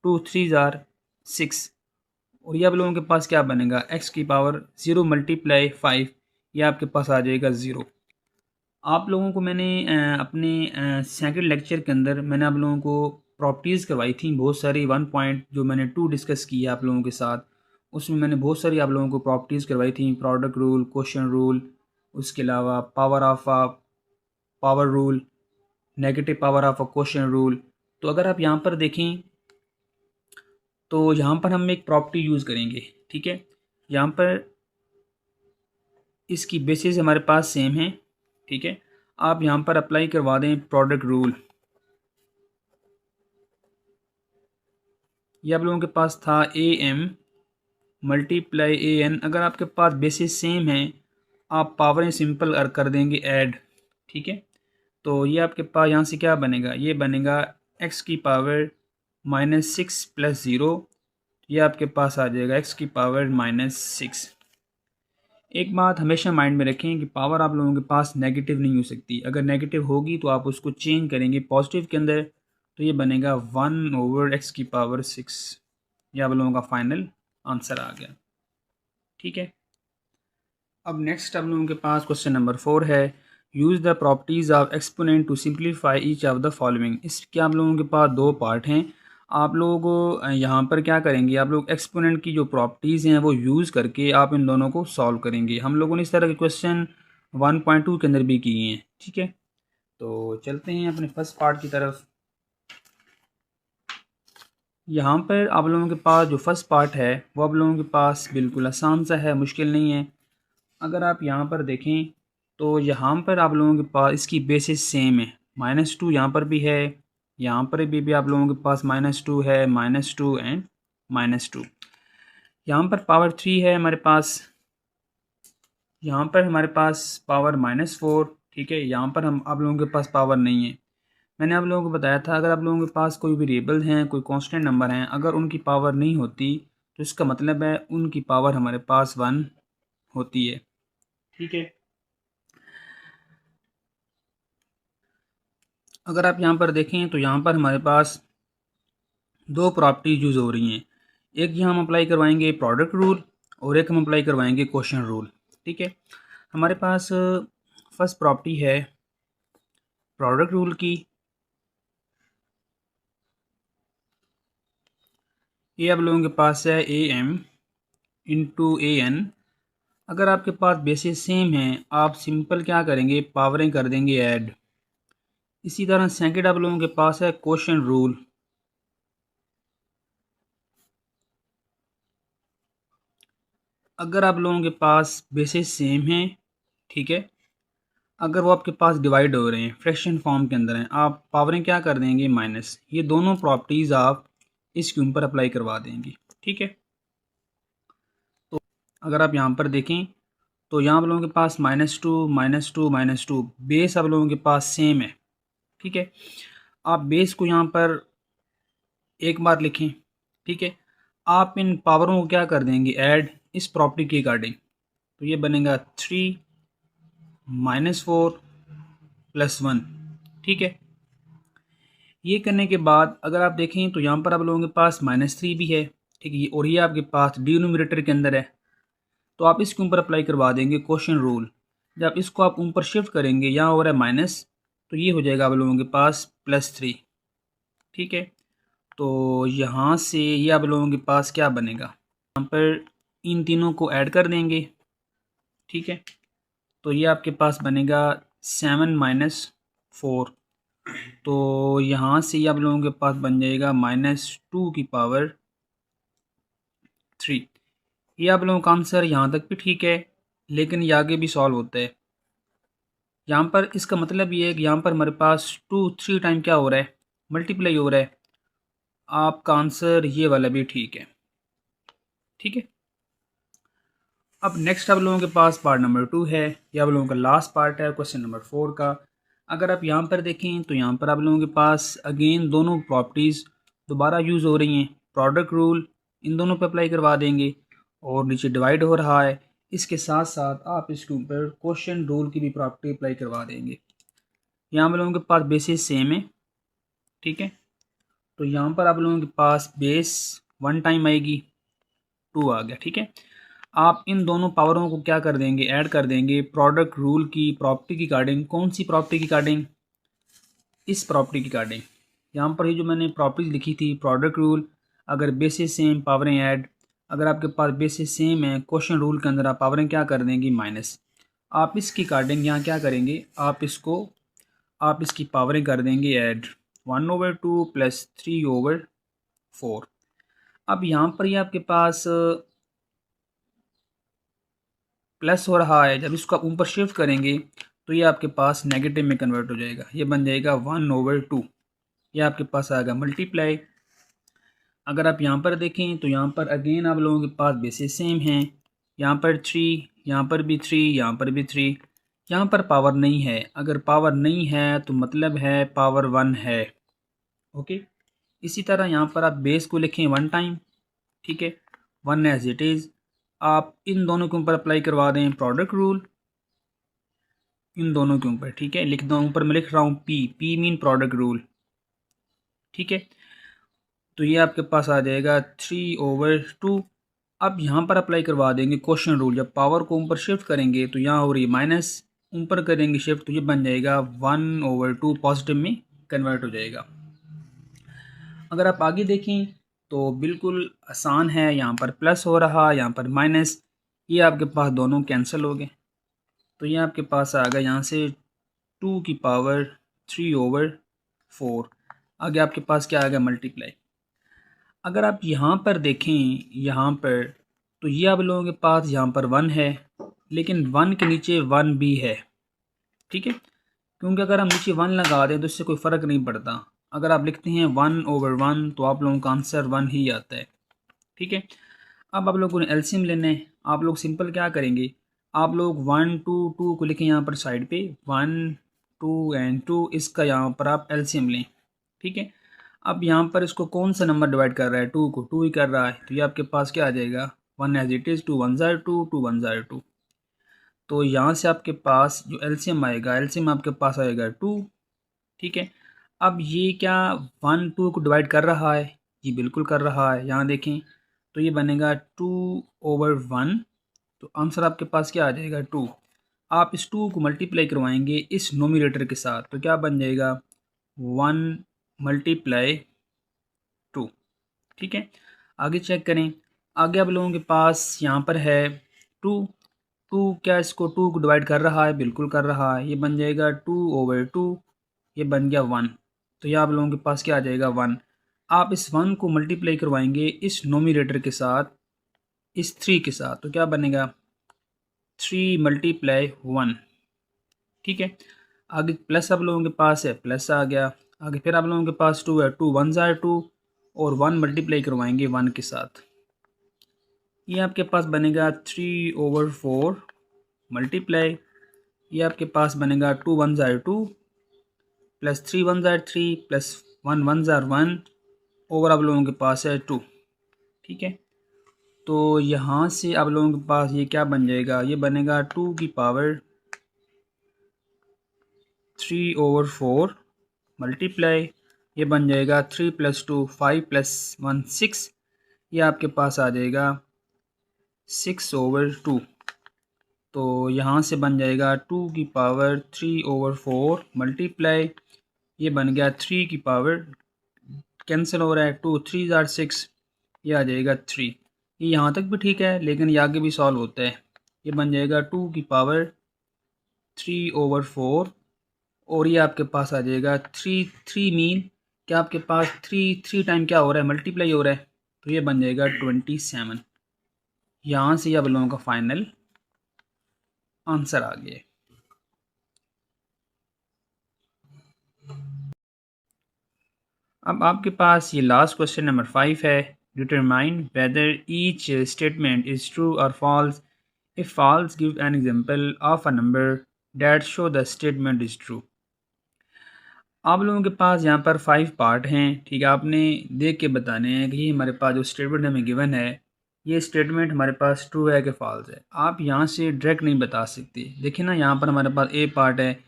2 3 ज़ार 6 और ये आप लोगों के पास क्या बनेगा x की पावर 0 × 5, ये आपके पास आ जाएगा 0। आप लोगों को मैंने अपने सेकंड लेक्चर के अंदर मैंने आप लोगों को प्रॉपर्टीज़ करवाई थी बहुत सारी, 1 पॉइंट जो मैंने 2 डिस्कस की है आप लोगों के साथ। उसमें मैंने बहुत सारी आप लोगों को प्रॉपर्टीज़ करवाई थी, प्रोडक्ट रूल, क्वोशिएंट रूल, उसके अलावा power of a power rule, negative power of a quotient rule. तो अगर आप यहाँ पर देखें तो यहाँ पर हम एक प्रॉपर्टी यूज़ करेंगे, ठीक है। यहाँ पर इसकी बेसिस हमारे पास सेम है, ठीक है। आप यहाँ पर अप्लाई करवा दें प्रोडक्ट रूल। ये आप लोगों के पास था AM × AN। अगर आपके पास बेसिस सेम है आप पावरें सिंपल कर देंगे ऐड, ठीक है। तो ये आपके पास यहाँ से क्या बनेगा, ये बनेगा x की पावर -6 + 0, ये आपके पास आ जाएगा x की पावर -6। एक बात हमेशा माइंड में रखें कि पावर आप लोगों के पास नेगेटिव नहीं हो सकती। अगर नेगेटिव होगी तो आप उसको चेंज करेंगे पॉजिटिव के अंदर, तो ये बनेगा 1/x की पावर 6। ये आप लोगों का फाइनल आंसर आ गया, ठीक है। अब नेक्स्ट आप लोगों के पास क्वेश्चन नंबर 4 है। Use the properties of exponent to simplify each of the following. इसके आप लोगों के पास 2 पार्ट हैं। आप लोग यहाँ पर क्या करेंगे, आप लोग एक्सपोनेंट की जो प्रॉपर्टीज़ हैं वो यूज़ करके आप इन दोनों को सॉल्व करेंगे। हम लोगों ने इस तरह के क्वेश्चन 1.2 के अंदर भी किए हैं, ठीक है। तो चलते हैं अपने फर्स्ट पार्ट की तरफ। यहाँ पर आप लोगों के पास जो फर्स्ट पार्ट है वो आप लोगों के पास बिल्कुल आसान सा है, मुश्किल नहीं है। अगर आप यहाँ पर देखें तो यहाँ पर आप लोगों के पास इसकी बेसिस सेम है, -2 यहाँ पर भी है, यहाँ पर भी आप लोगों के पास -2 है, -2 एंड -2। यहाँ पर पावर 3 है हमारे पास, यहाँ पर हमारे पास पावर -4, ठीक है। यहाँ पर हम आप लोगों के पास पावर नहीं है। मैंने आप लोगों को बताया था अगर आप लोगों के पास कोई वेरिएबल हैं, कोई कांस्टेंट नंबर हैं, अगर उनकी पावर नहीं होती तो इसका मतलब है उनकी पावर हमारे पास 1 होती है, ठीक है। अगर आप यहाँ पर देखें तो यहाँ पर हमारे पास 2 प्रॉपर्टीज यूज़ हो रही हैं। एक यहाँ हम अप्लाई करवाएंगे प्रोडक्ट रूल और एक हम अप्लाई करवाएंगे क्वोशिएंट रूल, ठीक है। हमारे पास फर्स्ट प्रॉपर्टी है प्रोडक्ट रूल की। ये आप लोगों के पास है AM × AN। अगर आपके पास बेसिस सेम है आप सिंपल क्या करेंगे, पावरें कर देंगे ऐड। इसी तरह सेकंड आप लोगों के पास है क्वोशिएंट रूल। अगर आप लोगों के पास बेसिस सेम है, ठीक है, अगर वो आपके पास डिवाइड हो रहे हैं, फ्रैक्शन फॉर्म के अंदर हैं, आप पावरें क्या कर देंगे माइनस। ये दोनों प्रॉपर्टीज़ आप इसके ऊपर अप्लाई करवा देंगे, ठीक है। तो अगर आप यहाँ पर देखें तो यहाँ आप लोगों के पास -2 -2 -2 बेस आप लोगों के पास सेम है, ठीक है। आप बेस को यहाँ पर एक बार लिखें, ठीक है। आप इन पावरों को क्या कर देंगे ऐड इस प्रॉपर्टी के अकॉर्डिंग, तो ये बनेगा 3 -4 +1, ठीक है। ये करने के बाद अगर आप देखें तो यहाँ पर आप लोगों के पास -3 भी है, ठीक है, और ये आपके पास डिनोमिनेटर के अंदर है, तो आप इसके ऊपर अप्लाई करवा देंगे क्वोशिएंट रूल। जब इसको आप ऊपर शिफ्ट करेंगे, यहाँ हो रहा है माइनस, तो ये हो जाएगा आप लोगों के पास +3, ठीक है। तो यहाँ से ये आप लोगों के पास क्या बनेगा, यहाँ पर इन तीनों को ऐड कर देंगे, ठीक है। तो ये आपके पास बनेगा 7 -4, तो यहाँ से ये आप लोगों के पास बन जाएगा -2 की पावर 3। ये आप लोगों का आंसर यहाँ तक भी ठीक है, लेकिन ये आगे भी सॉल्व होता है। यहाँ पर इसका मतलब ये है कि यहाँ पर हमारे पास 2 3 टाइम क्या हो रहा है, मल्टीप्लाई हो रहा है। आपका आंसर ये वाला भी ठीक है, ठीक है। अब नेक्स्ट आप लोगों के पास पार्ट नंबर 2 है, यह आप लोगों का लास्ट पार्ट है क्वेश्चन नंबर 4 का। अगर आप यहाँ पर देखें तो यहाँ पर आप लोगों के पास अगेन दोनों प्रॉपर्टीज़ दोबारा यूज़ हो रही हैं। प्रोडक्ट रूल इन दोनों पे अप्लाई करवा देंगे, और नीचे डिवाइड हो रहा है, इसके साथ साथ आप इसके ऊपर क्वोशिएंट रूल की भी प्रॉपर्टी अप्लाई करवा देंगे। यहाँ आप लोगों के पास बेसिस सेम है, ठीक है। तो यहाँ पर आप लोगों के पास बेस 1 टाइम आएगी, 2 आ गया, ठीक है। आप इन दोनों पावरों को क्या कर देंगे ऐड कर देंगे प्रोडक्ट रूल की प्रॉपर्टी की अकॉर्डिंग। कौन सी प्रॉपर्टी की अकॉर्डिंग, इस प्रॉपर्टी की अकॉर्डिंग। यहाँ पर ये जो मैंने प्रॉपर्टीज लिखी थी प्रोडक्ट रूल, अगर बेसिस सेम पावरें ऐड, अगर आपके पास बेसिस सेम है क्वोशिएंट रूल के अंदर आप पावरें क्या कर देंगी माइनस। आप इसकी अकॉर्डिंग यहाँ क्या करेंगे, आप इसकी पावरें कर देंगे ऐड 1/2 + 3/4। अब यहाँ पर ये आपके पास प्लस हो रहा है, जब इसको आप ऊपर शिफ्ट करेंगे तो ये आपके पास नेगेटिव में कन्वर्ट हो जाएगा, ये बन जाएगा 1/2। ये आपके पास आएगा मल्टीप्लाई। अगर आप यहाँ पर देखें तो यहाँ पर अगेन आप लोगों के पास बेसिस सेम हैं, यहाँ पर 3, यहाँ पर भी 3, यहाँ पर भी 3, यहाँ पर पावर नहीं है। अगर पावर नहीं है तो मतलब है पावर 1 है, ओके। इसी तरह यहाँ पर आप बेस को लिखें 1 टाइम, ठीक है, 1 एज इट इज़। आप इन दोनों के ऊपर अप्लाई करवा दें प्रोडक्ट रूल, इन दोनों के ऊपर, ठीक है। लिख दो, ऊपर मैं लिख रहा हूँ पी मीन प्रोडक्ट रूल, ठीक है। तो ये आपके पास आ जाएगा 3/2। अब यहाँ पर अप्लाई करवा देंगे क्वोशिएंट रूल। जब पावर को ऊपर शिफ्ट करेंगे तो यहाँ हो रही है माइनस, ऊपर करेंगे शिफ्ट तो ये बन जाएगा 1/2 पॉजिटिव में कन्वर्ट हो जाएगा। अगर आप आगे देखें तो बिल्कुल आसान है, यहाँ पर प्लस हो रहा, यहाँ पर माइनस, ये आपके पास दोनों कैंसिल हो गए, तो ये आपके पास आ गया यहाँ से 2 की पावर 3/4। आगे आपके पास क्या आ गया मल्टीप्लाई। अगर आप यहाँ पर देखें, यहाँ पर तो ये आप लोगों के पास यहाँ पर 1 है, लेकिन 1 के नीचे 1 भी है, ठीक है। क्योंकि अगर हम नीचे 1 लगा दें तो इससे कोई फ़र्क नहीं पड़ता। अगर आप लिखते हैं 1/1 तो आप लोगों का आंसर 1 ही आता है, ठीक है। अब आप लोगों ने एलसीएम लेना है। आप लोग सिंपल क्या करेंगे, आप लोग 1 2 2 को लिखें यहाँ पर साइड पे, 1 2 एंड 2, इसका यहाँ पर आप एलसीएम लें, ठीक है। अब यहाँ पर इसको कौन सा नंबर डिवाइड कर रहा है, 2 को 2 ही कर रहा है, तो ये आपके पास क्या आ जाएगा 1 एज इट इज़, 2 1 ज़ार 2, 2 1 ज़ार 2। तो यहाँ से आपके पास जो एलसीएम आएगा, एलसीएम आपके पास आएगा 2, ठीक है। अब ये क्या 1 2 को डिवाइड कर रहा है, जी बिल्कुल कर रहा है। यहाँ देखें तो ये बनेगा 2/1, तो आंसर आपके पास क्या आ जाएगा 2। आप इस 2 को मल्टीप्लाई करवाएंगे इस नोमिनेटर के साथ, तो क्या बन जाएगा 1 × 2, ठीक है। आगे चेक करें, आगे आप लोगों के पास यहाँ पर है 2 2, क्या इसको 2 को डिवाइड कर रहा है, बिल्कुल कर रहा है, ये बन जाएगा 2/2, ये बन गया 1, तो ये आप लोगों के पास क्या आ जाएगा 1। आप इस 1 को मल्टीप्लाई करवाएंगे इस नोमिनेटर के साथ, इस 3 के साथ, तो क्या बनेगा 3 × 1, ठीक है। आगे प्लस आप लोगों के पास है, प्लस आ गया। आगे फिर आप लोगों के पास 2 है, 2 वन ज़ार 2 और 1 मल्टीप्लाई करवाएंगे 1 के साथ। ये आपके पास बनेगा 3/4 मल्टीप्लाई, ये आपके पास बनेगा 2 वन ज़ार 2 प्लस 3 वन ज़ार 3 प्लस 1 वन ज़ार 1 ओवर आप लोगों के पास है 2। ठीक है, तो यहाँ से आप लोगों के पास ये क्या बन जाएगा, ये बनेगा 2 की पावर 3/4 मल्टीप्लाई, ये बन जाएगा 3 + 2 5 + 1 6, ये आपके पास आ जाएगा 6/2। तो यहाँ से बन जाएगा 2 की पावर 3/4 मल्टीप्लाई, ये बन गया 3 की पावर, कैंसिल हो रहा है, 2 3 ज़ार 6, ये आ जाएगा 3। ये यहाँ तक भी ठीक है, लेकिन ये आगे भी सॉल्व होता है। ये बन जाएगा 2 की पावर 3/4 और ये आपके पास आ जाएगा 3 मीन क्या आपके पास 3 टाइम क्या हो रहा है, मल्टीप्लाई हो रहा है, तो ये बन जाएगा 27। यहाँ से आप लोगों का फाइनल आंसर आ गया। अब आपके पास ये लास्ट क्वेश्चन नंबर 5 है। Determine whether each statement is true और false. If false give an example of a number that show the statement is true. आप लोगों के पास यहाँ पर 5 पार्ट हैं। ठीक है, आपने देख के बताने हैं कि ये हमारे पास जो स्टेटमेंट हमें गिवन है, ये स्टेटमेंट हमारे पास ट्रू है कि फॉल्स है। आप यहाँ से डायरेक्ट नहीं बता सकते। देखिए ना, यहाँ पर हमारे पास ए पार्ट है,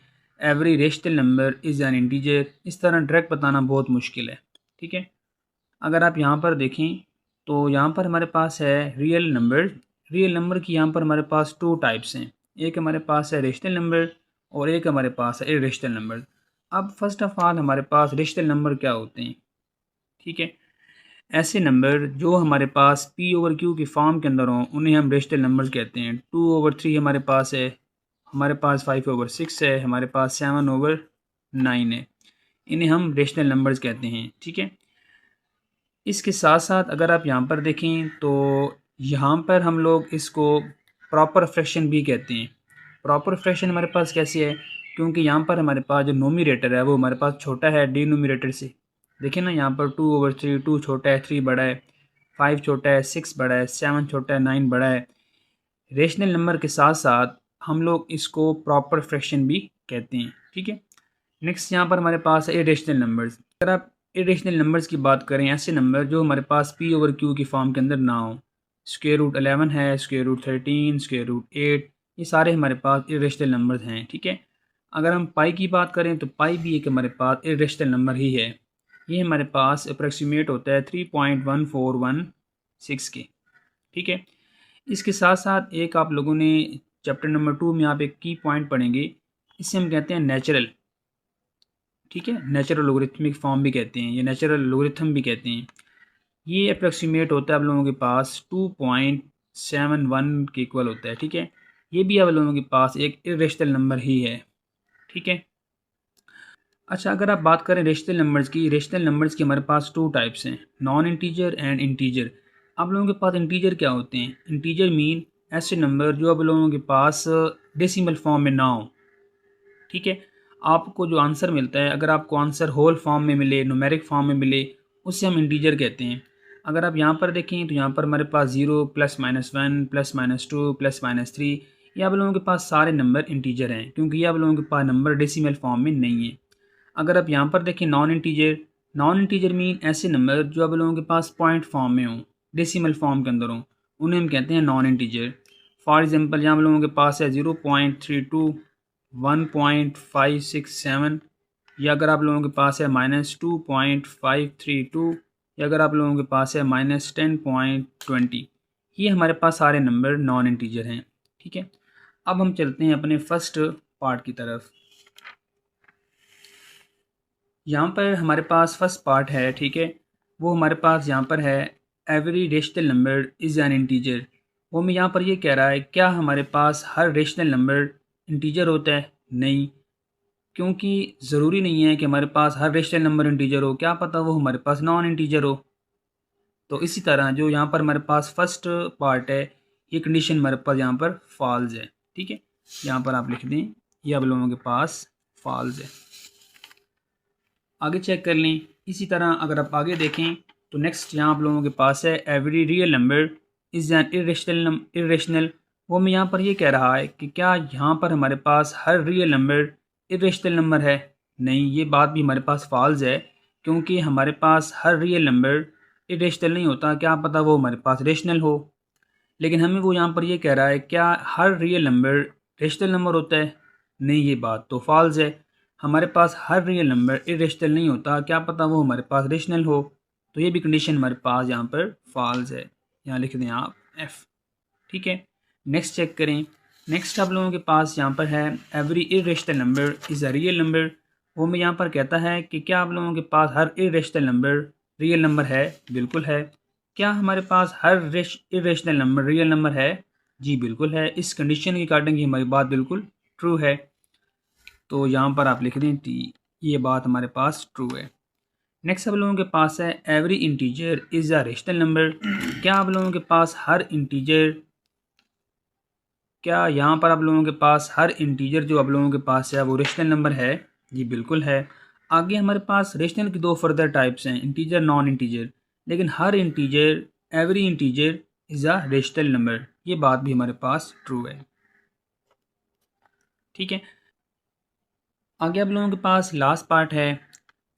every rational number is an integer. इस तरह डायरेक्ट बताना बहुत मुश्किल है। ठीक है, अगर आप यहाँ पर देखें तो यहाँ पर हमारे पास है रियल नंबर। रियल नंबर की यहाँ पर हमारे पास 2 टाइप्स हैं। एक हमारे पास है रेशनल नंबर और एक हमारे पास है इरेशनल नंबर। अब फर्स्ट ऑफ ऑल हमारे पास रेशनल नंबर क्या होते हैं। ठीक है, ऐसे नंबर जो हमारे पास P/Q की फॉर्म के अंदर हों उन्हें हम रेशनल नंबर कहते हैं। 2/3 हमारे पास है, हमारे पास 5/6 है, हमारे पास 7/9 है, इन्हें हम रेशनल नंबर्स कहते हैं। ठीक है, इसके साथ साथ अगर आप यहाँ पर देखें तो यहाँ पर हम लोग इसको प्रॉपर फ्रैक्शन भी कहते हैं। प्रॉपर फ्रैक्शन हमारे पास कैसे है, क्योंकि यहाँ पर हमारे पास जो नोमिनेटर है वो हमारे पास छोटा है डिनोमिनेटर से। देखिए ना, यहाँ पर 2/3, 2 छोटा है, 3 बड़ा है, 5 छोटा है, 6 बड़ा है, 7 छोटा है, 9 बड़ा है। रेशनल नंबर के साथ साथ हम लोग इसको प्रॉपर फ्रैक्शन भी कहते हैं। ठीक है, नेक्स्ट यहाँ पर हमारे पास है इरेशनल नंबर्स। अगर आप इरेशनल नंबर्स की बात करें, ऐसे नंबर जो हमारे पास P/Q की फॉर्म के अंदर ना हो, √11 है, √13, √8, ये सारे हमारे पास इरेशनल नंबर्स हैं। ठीक है, अगर हम पाई की बात करें तो पाई भी एक हमारे पास इरेशनल नंबर ही है। ये हमारे पास अप्रॉक्सीमेट होता है 3.1416 के। ठीक है, इसके साथ साथ एक आप लोगों ने चैप्टर नंबर 2 में आप एक की पॉइंट पढ़ेंगे, इसे हम कहते हैं नेचुरल। ठीक है, नेचुरल लोगरिथमिक फॉर्म भी कहते हैं, ये नेचुरल लोगरिथम भी कहते हैं। ये अप्रॉक्सीमेट होता है आप लोगों के पास 2.71 के इक्वल होता है। ठीक है, ये भी आप लोगों के पास एक इरेशनल नंबर ही है। ठीक है, अच्छा अगर आप बात करें रेशनल नंबर्स की, रेशनल नंबर्स की हमारे पास 2 टाइप्स हैं, नॉन इंटीजर एंड इंटीजर। आप लोगों के पास इंटीजर क्या होते हैं, इंटीजर मीन ऐसे नंबर जो आप लोगों के पास डेसिमल फॉर्म में ना हो। ठीक है, आपको जो आंसर मिलता है, अगर आपको आंसर होल फॉर्म में मिले, न्यूमेरिक फॉर्म में मिले, उससे हम इंटीजर कहते हैं। अगर आप यहाँ पर देखें तो यहाँ पर हमारे पास 0 +-1 +-2 +-3, ये आप लोगों के पास सारे नंबर इंटीजर हैं, क्योंकि ये आप लोगों के पास नंबर डेसिमल फॉर्म में नहीं है। अगर आप यहाँ पर देखें non integer, non integer mean ऐसे नंबर जो आप लोगों के पास पॉइंट फॉर्म में हों, डेसिमल फॉर्म के अंदर हों, उन्हें हम कहते हैं नॉन इंटीजर। फॉर एग्जांपल यहाँ आप लोगों के पास है 0.32, 1.567, या अगर आप लोगों के पास है -2.532, या अगर आप लोगों के पास है -10.20, ये हमारे पास सारे नंबर नॉन इंटीजर हैं। ठीक है, अब हम चलते हैं अपने फर्स्ट पार्ट की तरफ। यहाँ पर हमारे पास फर्स्ट पार्ट है। ठीक है, वो हमारे पास यहाँ पर है every rational number is an integer. वो हमें यहाँ पर ये कह रहा है क्या हमारे पास हर रेशनल नंबर इंटीजर होता है, नहीं, क्योंकि ज़रूरी नहीं है कि हमारे पास हर रेशनल नंबर इंटीजर हो, क्या पता वो हमारे पास नॉन इंटीजर हो। तो इसी तरह जो यहाँ पर हमारे पास फर्स्ट पार्ट है, ये कंडीशन हमारे पास यहाँ पर फॉल्स है। ठीक है, यहाँ पर आप लिख दें ये आप लोगों के पास फॉल्स है। आगे चेक कर लें। इसी तरह अगर आप आगे देखें तो नेक्स्ट यहाँ आप लोगों के पास है every real number is an irrational. वो मैं यहाँ पर ये कह रहा है कि क्या यहाँ पर हमारे पास हर रियल नंबर इरेशनल नंबर है? नहीं, ये बात भी हमारे पास फॉल्स है, क्योंकि हमारे पास हर रियल नंबर इरेशनल नहीं होता। क्या पता वो हमारे पास रेशनल हो। लेकिन हमें वो यहाँ पर ये कह रहा है क्या हर रियल नंबर रेशनल नंबर होता है? नहीं, ये बात तो फॉल्स है। हमारे पास हर रियल नंबर इरेशनल नहीं होता। क्या पता वो हमारे पास रेशनल हो। तो ये भी कंडीशन हमारे पास यहाँ पर फॉल्स है। यहाँ लिख दें आप एफ। ठीक है, नेक्स्ट चेक करें। नेक्स्ट आप लोगों के पास यहाँ पर है every irrational number is a real number. वो मैं यहाँ पर कहता है कि क्या आप लोगों के पास हर इरेशनल नंबर रियल नंबर है? बिल्कुल है। क्या हमारे पास हर इरेशनल नंबर रियल नंबर है? जी बिल्कुल है। इस कंडीशन के अकॉर्डिंग हमारी बात बिल्कुल ट्रू है। तो यहाँ पर आप लिख दें टी, ये बात हमारे पास ट्रू है। नेक्स्ट आप लोगों के पास है every integer is a rational number. क्या आप लोगों के पास हर इंटीजर, क्या यहाँ पर आप लोगों के पास हर इंटीजर जो आप लोगों के पास है वो रेशनल नंबर है? जी बिल्कुल है। आगे हमारे पास रेशनल की दो फर्दर टाइप्स हैं, इंटीजर नॉन इंटीजर। लेकिन हर integer, every integer is a rational number, ये बात भी हमारे पास ट्रू है। ठीक है, आगे आप लोगों के पास लास्ट पार्ट है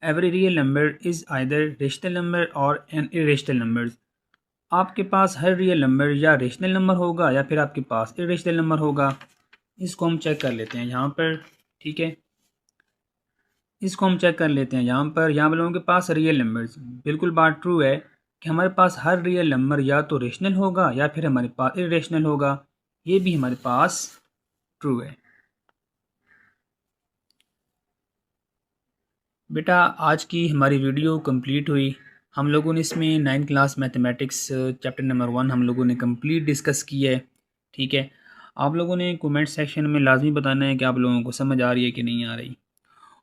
every real number is either rational number और एन इरेशनल नंबर। आपके पास हर रियल नंबर या रेशनल नंबर होगा या फिर आपके पास इरेशनल नंबर होगा। इसको हम चेक कर लेते हैं यहाँ पर। ठीक है, इसको हम चेक कर लेते हैं यहाँ पर। यहाँ लोगों के पास रियल नंबर्स, बिल्कुल बात ट्रू है कि हमारे पास हर रियल नंबर या तो रेशनल होगा या फिर हमारे पास इरेशनल होगा। ये भी हमारे पास ट्रू है। बेटा आज की हमारी वीडियो कंप्लीट हुई। हम लोगों ने इसमें 9th class mathematics chapter number 1 हम लोगों ने कंप्लीट डिस्कस किया है। ठीक है, आप लोगों ने कमेंट सेक्शन में लाजमी बताना है कि आप लोगों को समझ आ रही है कि नहीं आ रही।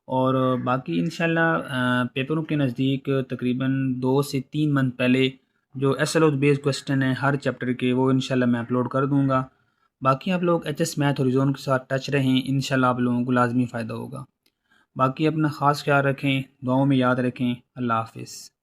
और बाकी इंशाल्लाह पेपरों के नज़दीक तकरीबन 2 से 3 मंथ पहले जो SLO बेस्ड क्वेश्चन है हर चैप्टर के, वो इंशाल्लाह मैं अपलोड कर दूँगा। बाकी आप लोग HS मैथ हॉरिज़ॉन के साथ टच रहें, इंशाल्लाह आप लोगों को लाजमी फ़ायदा होगा। बाकी अपना ख़ास ख्याल रखें, दुआओं में याद रखें। अल्लाह हाफ़िज़।